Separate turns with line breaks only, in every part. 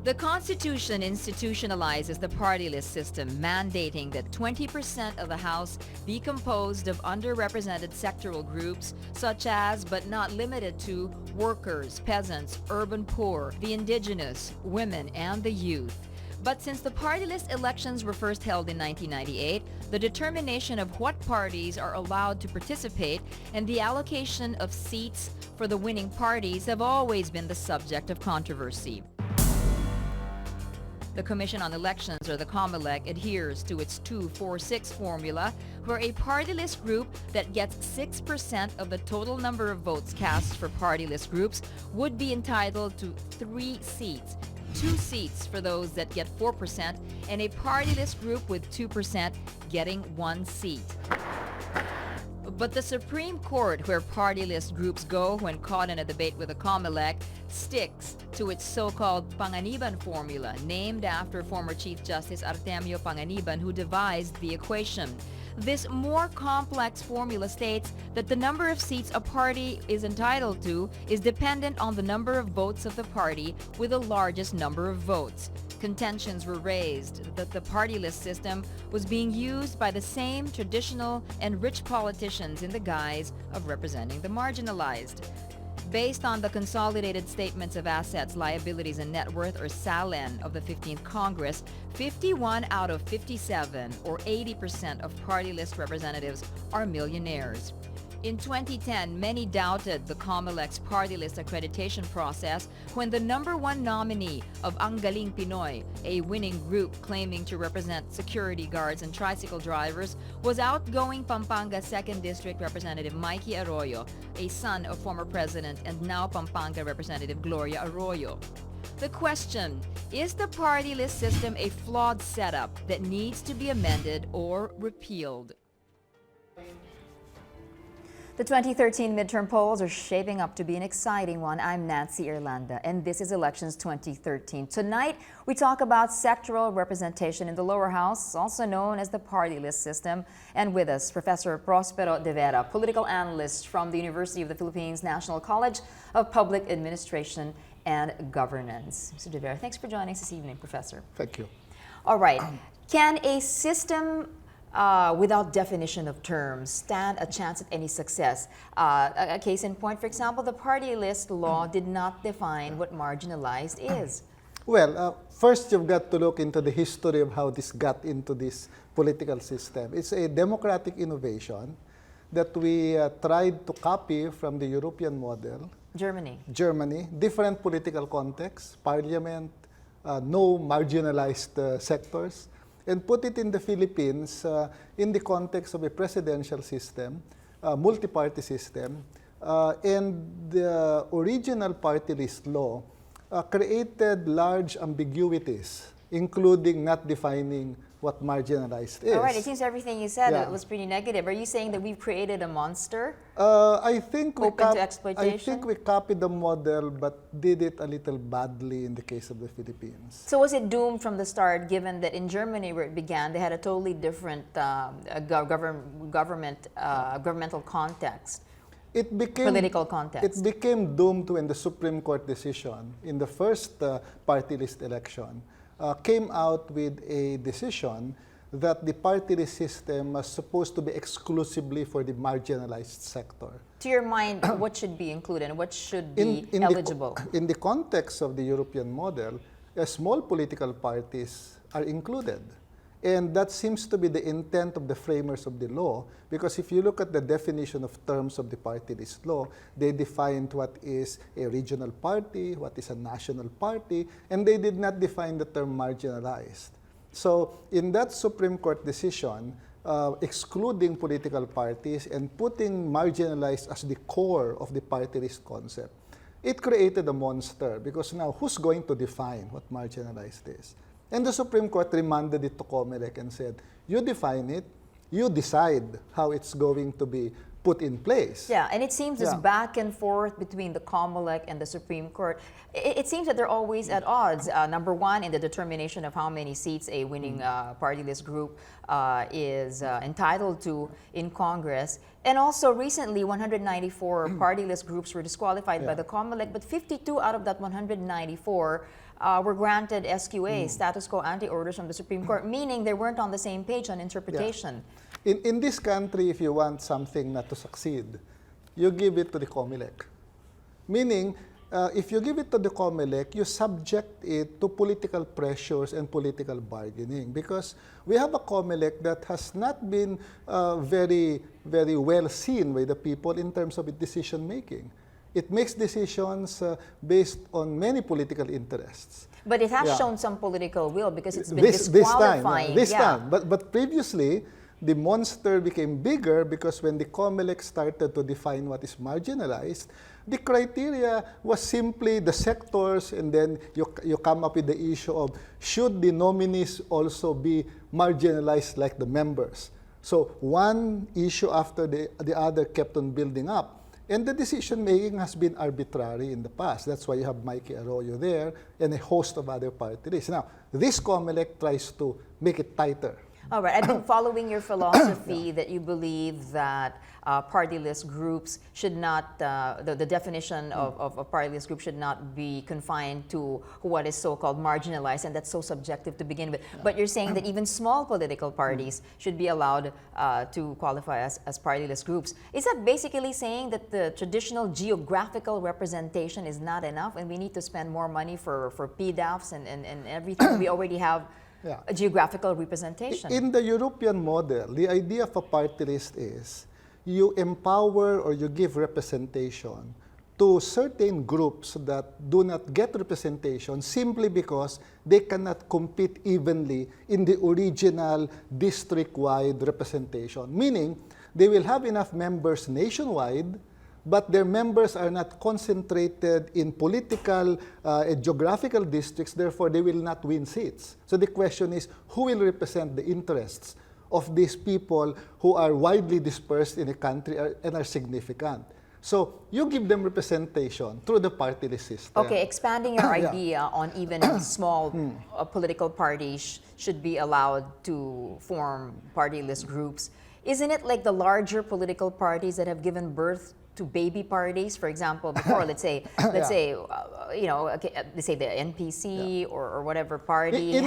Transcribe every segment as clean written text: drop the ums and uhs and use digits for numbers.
The Constitution institutionalizes the party list system, mandating that 20% of the House be composed of underrepresented sectoral groups such as, but not limited to, workers, peasants, urban poor, the indigenous, women, and the youth. But since the party list elections were first held in 1998, the determination of what parties are allowed to participate and the allocation of seats for the winning parties have always been the subject of controversy. The Commission on Elections, or the COMELEC, adheres to its 2-4-6 formula, where a party list group that gets 6% of the total number of votes cast for party list groups would be entitled to 3 seats, 2 seats for those that get 4%, and a party list group with 2% getting 1 seat. But the Supreme Court, where party list groups go when caught in a debate with the COMELEC, sticks to its so-called Panganiban formula, named after former Chief Justice Artemio Panganiban, who devised the equation. This more complex formula states that the number of seats a party is entitled to is dependent on the number of votes of the party with the largest number of votes. Contentions were raised that the party list system was being used by the same traditional and rich politicians in the guise of representing the marginalized. Based on the Consolidated Statements of Assets, Liabilities, and Net Worth, or SALN, of the 15th Congress, 51 out of 57, or 80% of party list representatives are millionaires. In 2010, many doubted the COMELEC's party list accreditation process when the #1 nominee of Ang Galing Pinoy, a winning group claiming to represent security guards and tricycle drivers, was outgoing Pampanga 2nd District Representative Mikey Arroyo, a son of former President and now Pampanga Representative Gloria Arroyo. The question, is the party list system a flawed setup that needs to be amended or repealed? The 2013 midterm polls are shaping up to be an exciting one. I'm Nancy Irlanda, and this is Elections 2013. Tonight, we talk about sectoral representation in the lower house, also known as the party list system. And with us, Professor Prospero De Vera, political analyst from the University of the Philippines National College of Public Administration and Governance. Mr. De Vera, thanks for joining us this evening, Professor.
Thank you.
All right. Can a system without definition of terms stand a chance at any success? A case in point, for example, the party list law did not define what marginalized is.
Well, first you've got to look into the history of how this got into this political system. It's a democratic innovation that we tried to copy from the European model. Germany, different political context, parliament, no marginalized sectors, and put it in the Philippines in the context of a presidential system, multi-party system, and the original party list law created large ambiguities, including not defining what marginalized is.
All right, it seems everything you said was pretty negative. Are you saying that we've created a monster?
I think
open to exploitation?
I think we copied the model, but did it a little badly in the case of the Philippines.
So was it doomed from the start, given that in Germany, where it began, they had a totally different governmental context? Political context.
It became doomed when the Supreme Court decision in the first party list election came out with a decision that the party list system was supposed to be exclusively for the marginalized sector.
To your mind, what should be included and what should be eligible?
In the context of the European model, small political parties are included. And that seems to be the intent of the framers of the law, because if you look at the definition of terms of the party list law, they defined what is a regional party, what is a national party, and they did not define the term marginalized. So in that Supreme Court decision, excluding political parties and putting marginalized as the core of the party list concept, it created a monster, because now who's going to define what marginalized is? And the Supreme Court remanded it to COMELEC and said, you define it, you decide how it's going to be put in place.
Yeah, and it seems this back and forth between the COMELEC and the Supreme Court, it seems that they're always at odds. Number one, in the determination of how many seats a winning party list group is entitled to in Congress. And also recently, 194 party list groups were disqualified by the COMELEC, but 52 out of that 194
were granted SQA, status quo ante orders from the Supreme Court, meaning they weren't on the same page on interpretation.
In this country, if you want something not to succeed, you give it to the COMELEC. Meaning, if you give it to the COMELEC, you subject it to political pressures and political bargaining. Because we have a COMELEC that has not been very well seen by the people in terms of its decision making. It makes decisions based on many political interests.
But it has shown some political will because it's been disqualifying.
This time. But previously, the monster became bigger because when the COMELEC started to define what is marginalized, the criteria was simply the sectors, and then you come up with the issue of should the nominees also be marginalized like the members. So one issue after the other kept on building up. And the decision-making has been arbitrary in the past. That's why you have Mikey Arroyo there and a host of other party lists. Now, this COMELEC tries to make it tighter.
All right. I think following your philosophy that you believe that party list groups should not, the definition of a party list group should not be confined to what is so-called marginalized, and that's so subjective to begin with. But you're saying that even small political parties should be allowed to qualify as party list groups. Is that basically saying that the traditional geographical representation is not enough and we need to spend more money for PDAFs and everything? We already have a geographical representation.
In the European model, the idea of a party list is you empower or you give representation to certain groups that do not get representation simply because they cannot compete evenly in the original district-wide representation. Meaning, they will have enough members nationwide, but their members are not concentrated in political and geographical districts, therefore they will not win seats. So the question is, who will represent the interests of these people who are widely dispersed in a country and are significant? So you give them representation through the party list system.
Okay, expanding your idea on even small political parties should be allowed to form party list groups. Isn't it like the larger political parties that have given birth to baby parties, for example, before, let's say, let's say the NPC or whatever party,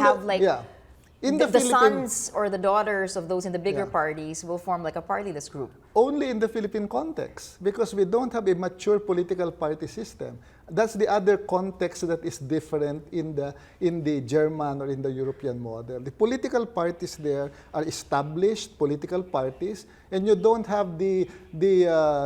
the sons or the daughters of those in the bigger parties will form like a party list group.
Only in the Philippine context, because we don't have a mature political party system. That's the other context that is different in the German or in the European model. The political parties there are established political parties, and you don't have the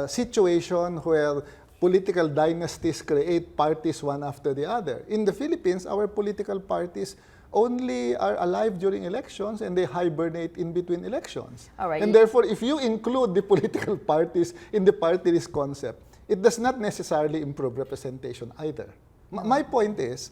situation where political dynasties create parties one after the other. In the Philippines, our political parties only are alive during elections and they hibernate in between elections.
All right.
And therefore, if you include the political parties in the party list concept, it does not necessarily improve representation either. My point is,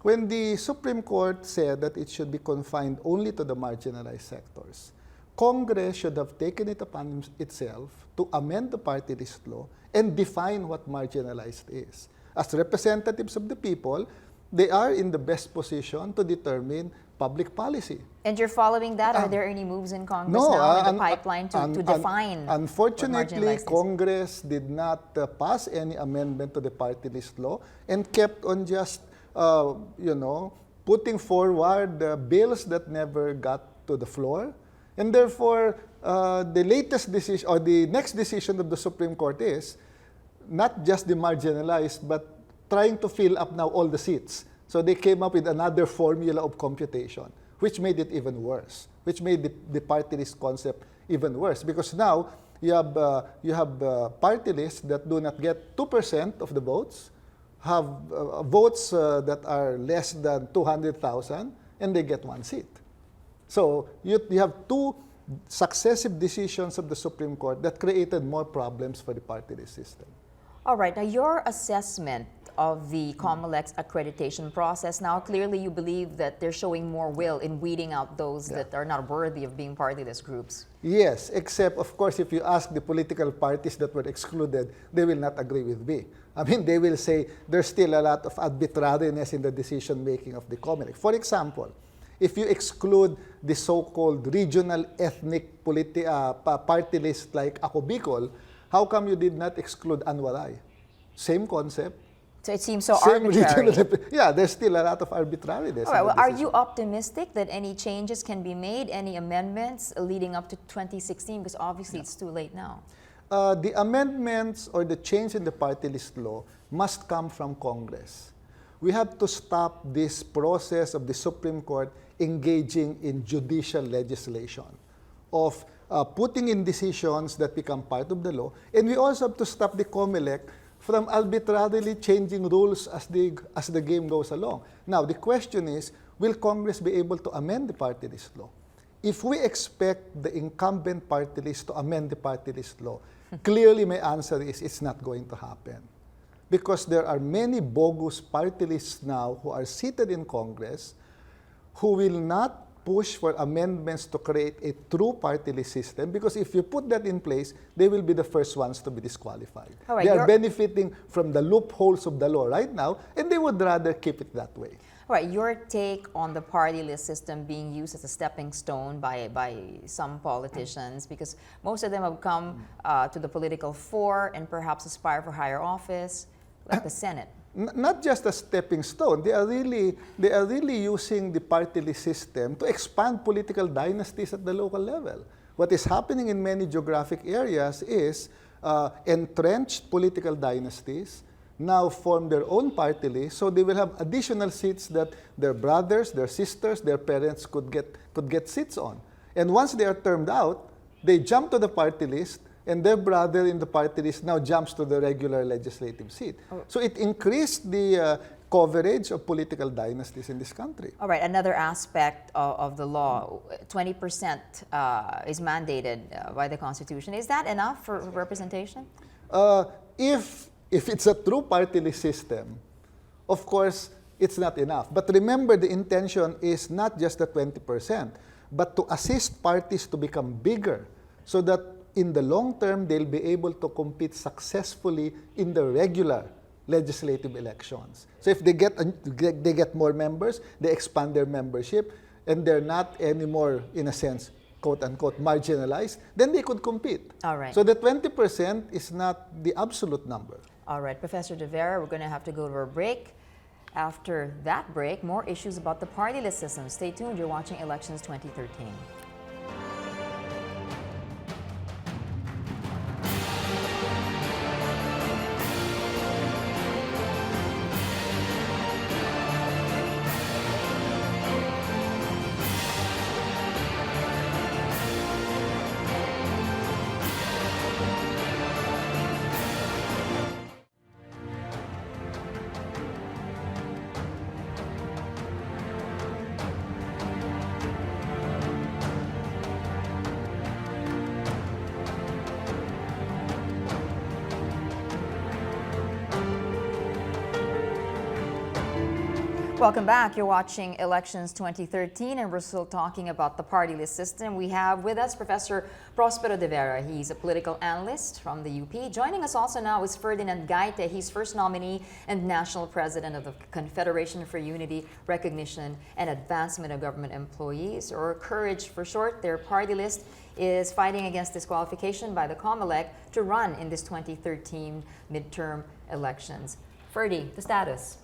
when the Supreme Court said that it should be confined only to the marginalized sectors, Congress should have taken it upon itself to amend the party list law and define what marginalized is. As representatives of the people, they are in the best position to determine public policy.
And you're following that? Are there any moves in Congress now in the pipeline to define?
Unfortunately, Congress did not pass any amendment to the party list law and kept on just, putting forward bills that never got to the floor. And therefore, the latest decision or the next decision of the Supreme Court is not just the marginalized, but trying to fill up now all the seats. So they came up with another formula of computation, which made it even worse, which made the party list concept even worse. Because now you have party lists that do not get 2% of the votes, have votes that are less than 200,000, and they get one seat. So you have two successive decisions of the Supreme Court that created more problems for the party list system.
All right. Now, your assessment of the COMELEC's accreditation process, now clearly you believe that they're showing more will in weeding out those that are not worthy of being party list groups.
Yes, except, of course, if you ask the political parties that were excluded, they will not agree with me. I mean, they will say there's still a lot of arbitrariness in the decision-making of the COMELEC. For example, if you exclude the so-called regional ethnic party list like Ako Bicol, how come you did not exclude Anwaray? Same concept,
So it seems so
Same
arbitrary.
yeah, there's still a lot of arbitrariness.
All right,
in the
well, are
decision.
you optimistic that any changes can be made, any amendments leading up to 2016? Because obviously it's too late now.
The amendments or the change in the party list law must come from Congress. We have to stop this process of the Supreme Court engaging in judicial legislation, of putting in decisions that become part of the law. And we also have to stop the COMELEC from arbitrarily changing rules as the game goes along. Now, the question is, will Congress be able to amend the party list law? If we expect the incumbent party list to amend the party list law, clearly my answer is it's not going to happen. Because there are many bogus party lists now who are seated in Congress who will not push for amendments to create a true party list system, because if you put that in place, they will be the first ones to be disqualified.
All right,
they are benefiting from the loopholes of the law right now, and they would rather keep it that way.
All right, your take on the party list system being used as a stepping stone by some politicians, because most of them have come to the political fore and perhaps aspire for higher office, like the Senate.
Not just a stepping stone. They are really using the party list system to expand political dynasties at the local level. What is happening in many geographic areas is entrenched political dynasties now form their own party list, so they will have additional seats that their brothers, their sisters, their parents could get seats on. And once they are termed out, they jump to the party list, and their brother in the party list now jumps to the regular legislative seat. So it increased the coverage of political dynasties in this country.
All right, another aspect of the law, 20% is mandated by the Constitution. Is that enough for representation?
If it's a true party list system, of course, it's not enough. But remember, the intention is not just the 20%, but to assist parties to become bigger, so that in the long term, they'll be able to compete successfully in the regular legislative elections. So if they get more members, they expand their membership, and they're not anymore, in a sense, quote-unquote, marginalized, then they could compete.
All right.
So the 20% is not the absolute number.
All right, Professor De Vera, we're going to have to go to a break. After that break, more issues about the party list system. Stay tuned. You're watching Elections 2013. Welcome back. You're watching Elections 2013, and we're still talking about the party list system. We have with us Professor Prospero De Vera. He's a political analyst from the UP. Joining us also now is Ferdinand Gaite. He's first nominee and national president of the Confederation for Unity, Recognition, and Advancement of Government Employees, or Courage for short. Their party list is fighting against disqualification by the COMELEC to run in this 2013 midterm elections. Ferdy, the status?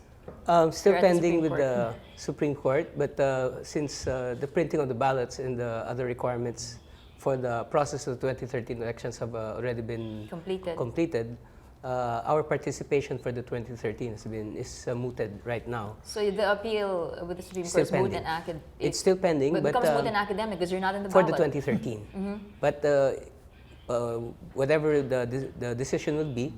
Still
You're at the
pending
Supreme
with
Court.
the Supreme Court, but since the printing of the ballots and the other requirements for the process of the 2013 elections have already been completed, our participation for the 2013 is mooted right now.
So the appeal with the Supreme
Still
Court is moot
pending.
and
It's still pending,
but
but
becomes moot and academic because you're not in the
for
ballot.
the 2013. But whatever the decision will be,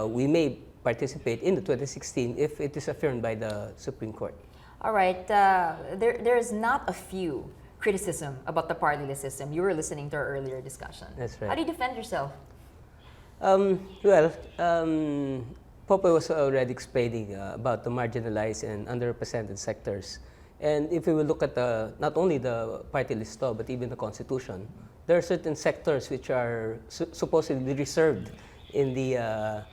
we may participate in the 2016 if it is affirmed by the Supreme Court.
All right. There's not a few criticism about the party list system. You were listening to our earlier discussion.
That's right.
How do you defend yourself?
Pope was already explaining about the marginalized and underrepresented sectors. And if we will look at not only the party list law, but even the Constitution, there are certain sectors which are supposedly reserved in the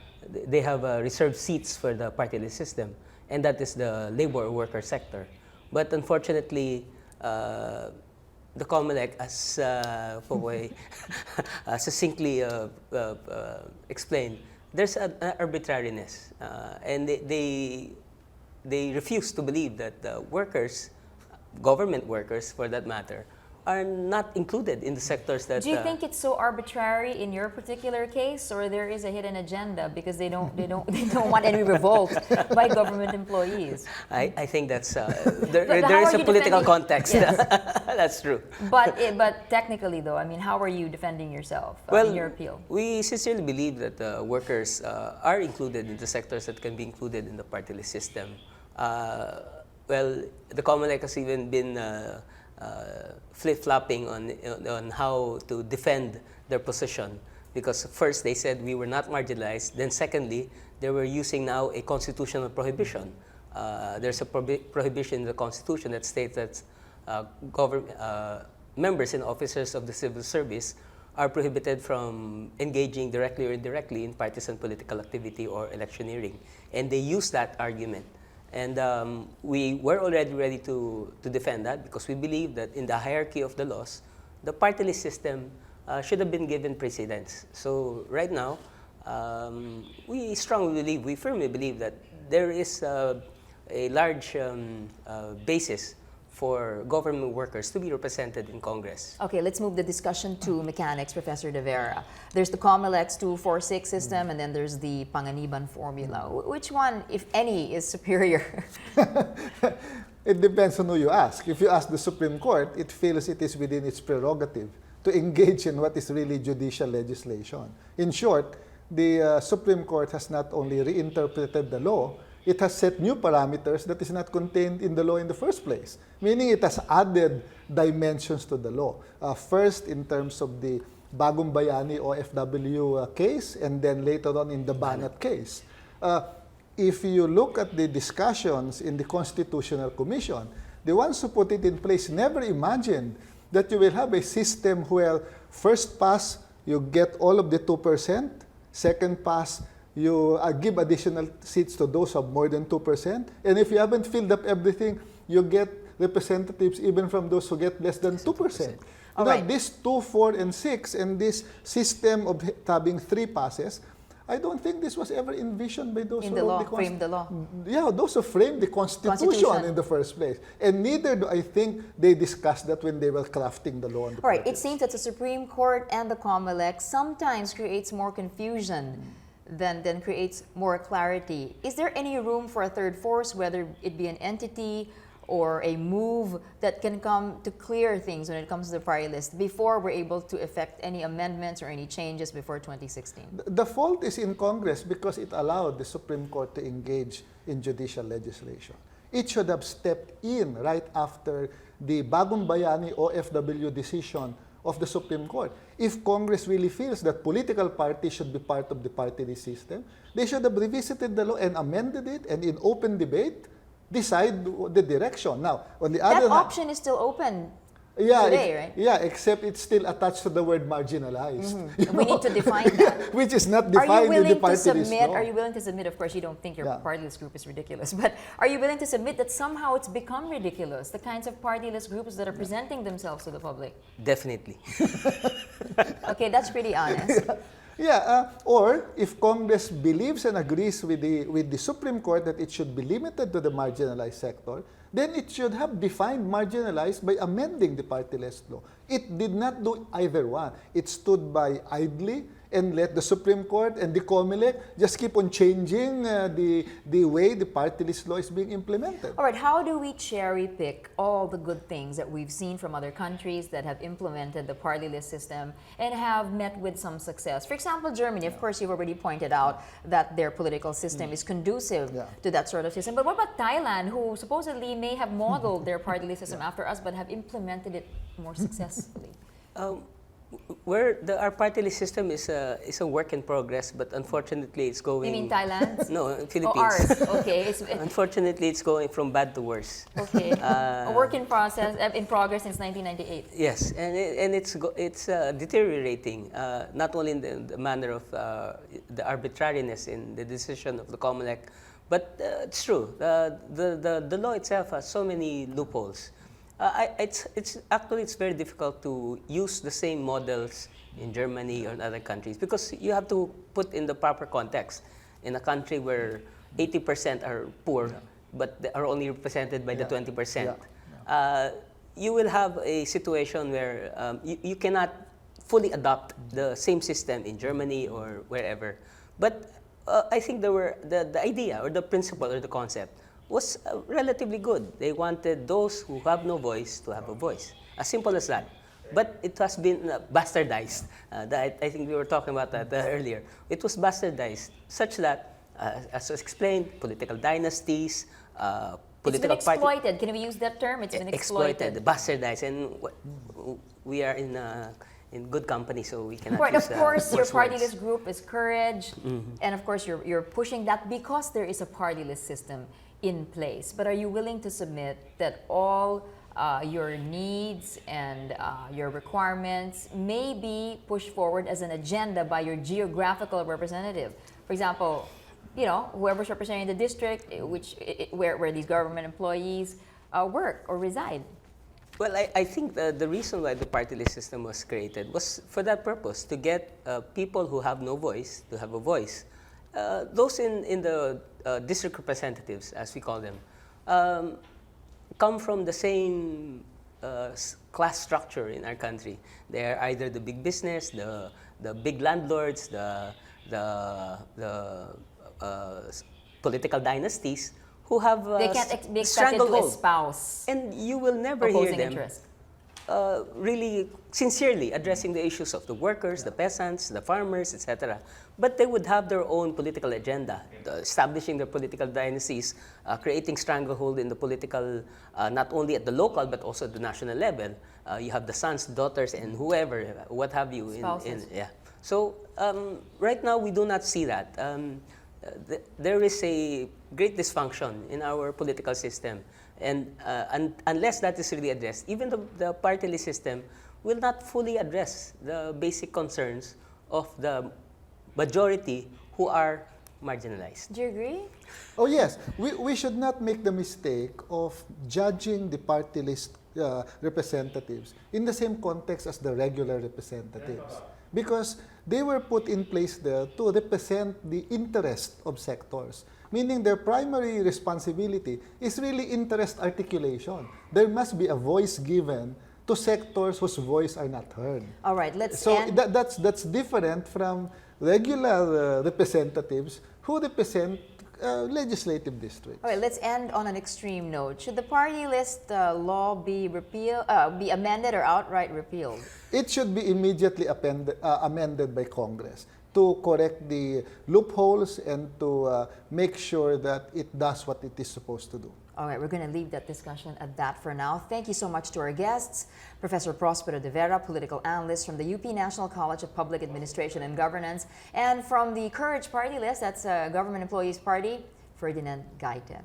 they have reserved seats for the party list system, and that is the labor or worker sector. But unfortunately, the COMELEC, as Popoy succinctly explained, there's an arbitrariness, and they refuse to believe that the workers, government workers for that matter, are not included in the sectors that.
Do you think it's so arbitrary in your particular case, or there is a hidden agenda because they don't want any revolt by government employees?
I think that's
But
there
how
is
are
a
you
political
defending-
context.
Yes.
That's true.
But technically, though, I mean, how are you defending yourself in your appeal?
We sincerely believe that workers are included in the sectors that can be included in the party list system. Well, the Comelec has even been flip-flopping on how to defend their position, because first they said we were not marginalized, then secondly, they were using now a constitutional prohibition. There's a prohibition in the Constitution that states that members and officers of the civil service are prohibited from engaging directly or indirectly in partisan political activity or electioneering. And they use that argument. And we were already ready to defend that, because we believe that in the hierarchy of the laws, the party list system should have been given precedence. So right now, we firmly believe that there is a large basis for government workers to be represented in Congress.
Okay, let's move the discussion to mechanics, Professor De Vera. There's the Comelec's 246 system, and then there's the Panganiban formula. Which one, if any, is superior?
It depends on who you ask. If you ask the Supreme Court, it feels it is within its prerogative to engage in what is really judicial legislation. In short, the Supreme Court has not only reinterpreted the law, it has set new parameters that is not contained in the law in the first place, meaning it has added dimensions to the law. First, in terms of the Bagong Bayani o FW case, and then later on in the Banat case. If you look at the discussions in the Constitutional Commission, the ones who put it in place never imagined that you will have a system where first pass, you get all of the 2%, second pass, you give additional seats to those of more than 2%, and if you haven't filled up everything, you get representatives even from those who get less than 2%.
All
Now,
right.
this 2, 4, and 6, and this system of having 3 passes, I don't think this was ever envisioned by those
In
who
the
wrote
law,
the
framed the law.
Yeah, those who framed the Constitution in the first place. And neither do I think they discussed that when they were crafting the law. On the
All right, it
parties.
seems that the Supreme Court and the Comelec sometimes creates more confusion than creates more clarity. Is there any room for a third force, whether it be an entity or a move that can come to clear things when it comes to the party list before we're able to effect any amendments or any changes before 2016?
The fault is in Congress because it allowed the Supreme Court to engage in judicial legislation. It should have stepped in right after the Bagong Bayani OFW decision of the Supreme Court. If Congress really feels that political parties should be part of the party list system, they should have revisited the law and amended it, and in open debate, decide the direction. Now, on the other
That
hand,
option is still open today, right?
Yeah, except it's still attached to the word marginalized. You
We need to define that.
which is not
Are you
defined in the
willing to
party list
submit?
law.
Are you willing to submit? Of course, you don't think your
Yeah.
party list group is ridiculous, but are you willing to submit that somehow it's become ridiculous? The kinds of party list groups that are presenting themselves to the public.
Definitely.
Okay, that's pretty honest.
Yeah, or if Congress believes and agrees with the Supreme Court that it should be limited to the marginalized sector, then it should have defined marginalized by amending the party list law. It did not do either one. It stood by idly and let the Supreme Court and the Comelec just keep on changing the way the party list law is being implemented.
All right, how do we cherry pick all the good things that we've seen from other countries that have implemented the party list system and have met with some success? For example, Germany, of course, you've already pointed out that their political system is conducive to that sort of system. But what about Thailand, who supposedly may have modeled their party list system after us but have implemented it more successfully?
Our party list system is a work in progress, but unfortunately it's going.
You mean Thailand?
No, Philippines.
Oh, ours. Okay.
Unfortunately, it's going from bad to worse.
Okay. A work in progress since 1998.
Yes, and it's deteriorating, not only in the manner of the arbitrariness in the decision of the Comelec, but it's true. The law itself has so many loopholes, It's very difficult to use the same models in Germany or in other countries because you have to put in the proper context. In a country where 80% are poor, but they are only represented by the 20%, you will have a situation where you cannot fully adopt the same system in Germany or wherever. But I think the idea or the principle or the concept was relatively good. They wanted those who have no voice to have a voice. As simple as that. But it has been bastardized. I think we were talking about that earlier. It was bastardized such that, as was explained, political dynasties,
It's been exploited. Can we use that term? It's been exploited.
Bastardized, and we are in good company, so we cannot
Right,
use
of course, your
worse
party
words.
list group is Courage, and of course, you're pushing that because there is a party list system in place. But are you willing to submit that all your needs and your requirements may be pushed forward as an agenda by your geographical representative? For example, whoever's representing the district, where these government employees work or reside.
Well, I think the reason why the party list system was created was for that purpose, to get people who have no voice to have a voice. Those in the district representatives, as we call them, come from the same class structure in our country. They're either the big business, the big landlords, the political dynasties who have
They can't be expected to
stranglehold.
espouse
And you will never hear
opposing
them
interest.
really sincerely addressing the issues of the workers, the peasants, the farmers, etc. But they would have their own political agenda, establishing their political dynasties, creating stranglehold in the political, not only at the local but also at the national level. You have the sons, daughters, and whoever, what have you.
Spouses.
So right now we do not see that. There is a great dysfunction in our political system. And unless that is really addressed, even the party list system will not fully address the basic concerns of the majority who are marginalized.
Do you agree?
Oh yes, we should not make the mistake of judging the party list representatives in the same context as the regular representatives. Because they were put in place there to represent the interest of sectors. Meaning their primary responsibility is really interest articulation. There must be a voice given to sectors whose voice are not heard.
All right, let's
So
end.
that's different from regular representatives who represent legislative districts.
All right, let's end on an extreme note. Should the party list law be be amended or outright repealed?
It should be immediately amended by Congress to correct the loopholes and to make sure that it does what it is supposed to do.
All right, we're going to leave that discussion at that for now. Thank you so much to our guests, Professor Prospero de Vera, political analyst from the UP National College of Public Administration and Governance, and from the Courage Party List, that's Government Employees Party, Ferdinand Gaite.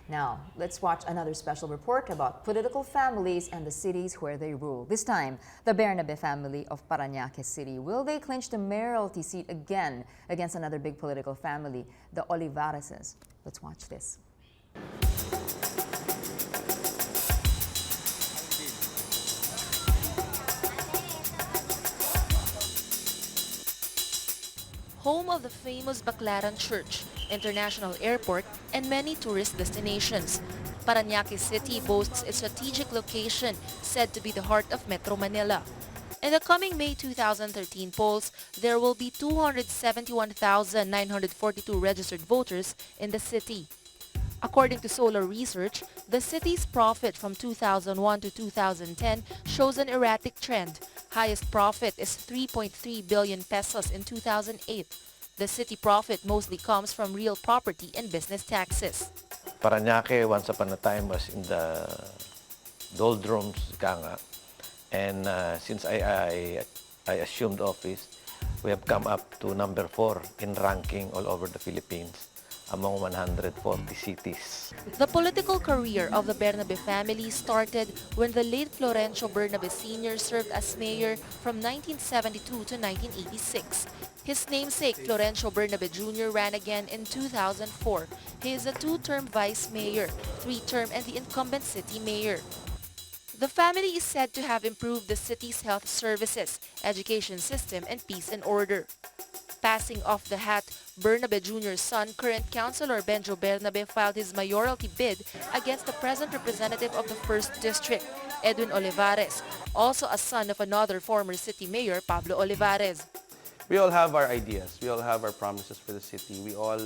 Now, let's watch another special report about political families and the cities where they rule. This time, the Bernabe family of Parañaque City. Will they clinch the mayoralty seat again against another big political family, the Olivareses? Let's watch this.
Home of the famous Baclaran Church, international airport, and many tourist destinations, Parañaque City boasts a strategic location said to be the heart of Metro Manila. In the coming May 2013 polls, there will be 271,942 registered voters in the city. According to Solar Research, the city's profit from 2001 to 2010 shows an erratic trend. Highest profit is 3.3 billion pesos in 2008. The city profit mostly comes from real property and business taxes.
Parañaque, once upon a time, was in the doldrums, ika nga. And since I assumed office, we have come up to number 4 in ranking all over the Philippines among 140 cities.
The political career of the Bernabe family started when the late Florencio Bernabe Sr. served as mayor from 1972 to 1986. His namesake, Florencio Bernabe Jr., ran again in 2004. He is a 2-term vice mayor, 3-term and the incumbent city mayor. The family is said to have improved the city's health services, education system, and peace and order. Passing off the hat, Bernabe Jr.'s son, current Councilor Benjo Bernabe, filed his mayoralty bid against the present representative of the 1st District, Edwin Olivares, also a son of another former city mayor, Pablo Olivares.
We all have our ideas. We all have our promises for the city. We all,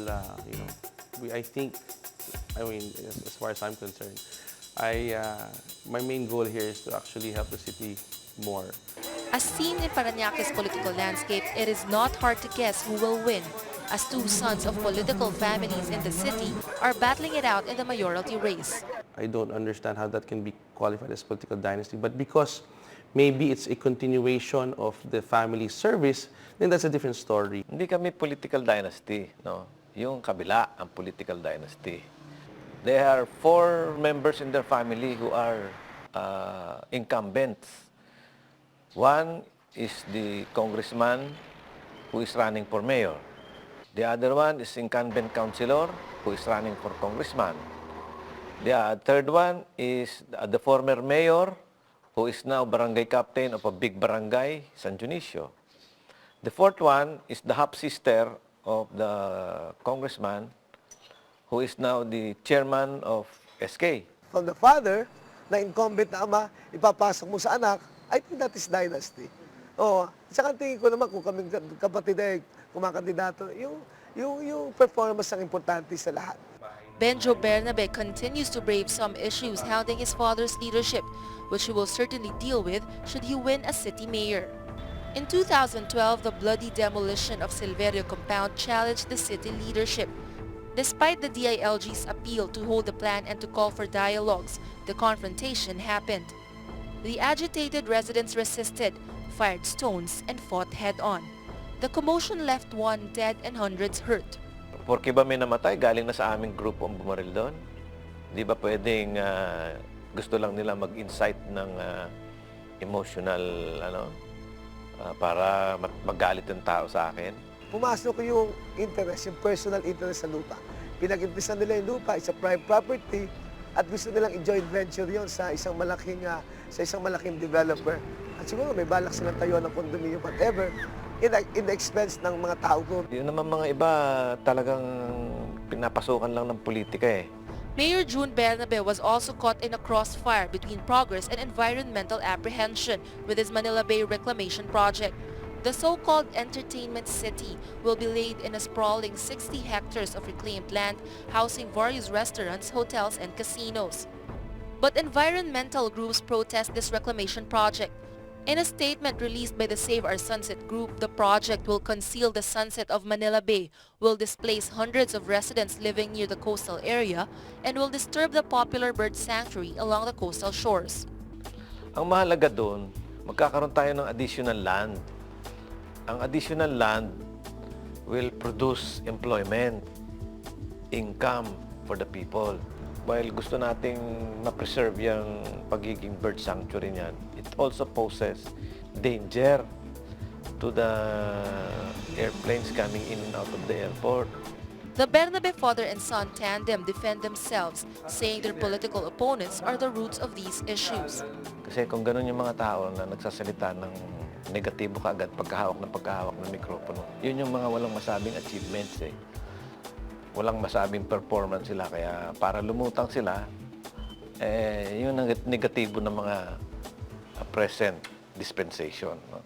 I think, as far as I'm concerned, my main goal here is to actually help the city more.
As seen in Parañaque's political landscape, it is not hard to guess who will win, as two sons of political families in the city are battling it out in the mayoralty race.
I don't understand how that can be qualified as political dynasty, but because maybe it's a continuation of the family service, then that's a different story.
Hindi kami political dynasty, no? Yung kabila ang political dynasty. There are 4 members in their family who are incumbents. One is the congressman who is running for mayor. The other one is incumbent councilor who is running for congressman. The third one is the former mayor who is now barangay captain of a big barangay, San Dionisio. The fourth one is the half-sister of the congressman who is now the chairman of SK.
From the father, na incumbent na ama, ipapasok mo sa anak, I think that is dynasty. Saka tingin ko naman kung kaming kapatid ay kumakandidato, yung performance ang importante sa lahat.
Benjo Bernabe continues to brave some issues hounding his father's leadership, which he will certainly deal with should he win as city mayor. In 2012, the bloody demolition of Silverio compound challenged the city leadership. Despite the DILG's appeal to hold the plan and to call for dialogues, the confrontation happened. The agitated residents resisted, fired stones, and fought head-on. The commotion left one dead and hundreds hurt.
Porke ba may namatay, galing na sa aming grupo ang bumaril doon? Di ba pwedeng gusto lang nila mag-incite ng emotional, para magalit ang tao sa akin?
Pumasok yung interest, yung personal interest sa lupa. Pinag-impisan nila yung lupa, it's a private property, at gusto nilang i-joint venture yon sa isang malaking developer. At siguro may balak silang tayo ng condominium, whatever, in the expense ng mga tao ko.
Yun naman mga iba talagang pinapasukan lang ng politika eh.
Mayor June Bernabe was also caught in a crossfire between progress and environmental apprehension with his Manila Bay reclamation project. The so-called entertainment city will be laid in a sprawling 60 hectares of reclaimed land, housing various restaurants, hotels, and casinos. But environmental groups protest this reclamation project. In a statement released by the Save Our Sunset group, the project will conceal the sunset of Manila Bay, will displace hundreds of residents living near the coastal area, and will disturb the popular bird sanctuary along the coastal shores.
Ang mahalaga doon, magkakaroon tayo ng additional land. Ang additional land will produce employment, income for the people. While gusto nating ma-preserve yung pagiging bird sanctuary niyan, it also poses danger to the airplanes coming in and out of the airport.
The Bernabe father and son tandem defend themselves, saying their political opponents are the roots of these issues.
Kasi kung ganun yung mga tao na nagsasalita ng negatibo kaagad pagkahawak ng mikropono, yun yung mga walang masabing achievements eh. Walang masabing performance sila, kaya para lumutang sila, yun ang negatibo ng mga present dispensation. No?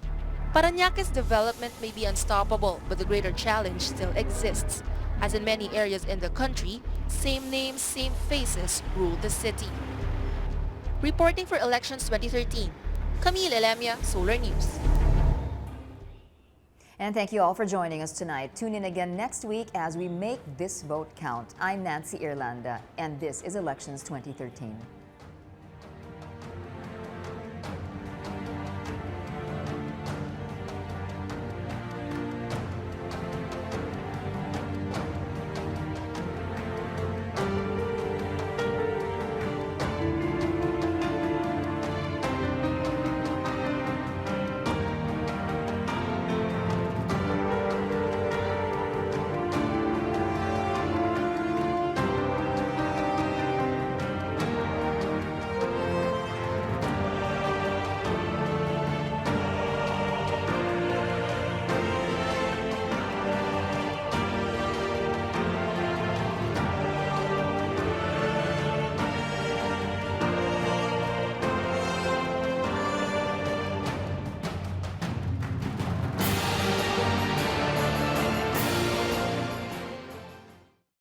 Parañaque's development may be unstoppable, but the greater challenge still exists. As in many areas in the country, same names, same faces rule the city. Reporting for Elections 2013, Camille Elemia, Solar News.
And thank you all for joining us tonight. Tune in again next week as we make this vote count. I'm Nancy Irlanda, and this is Elections 2013.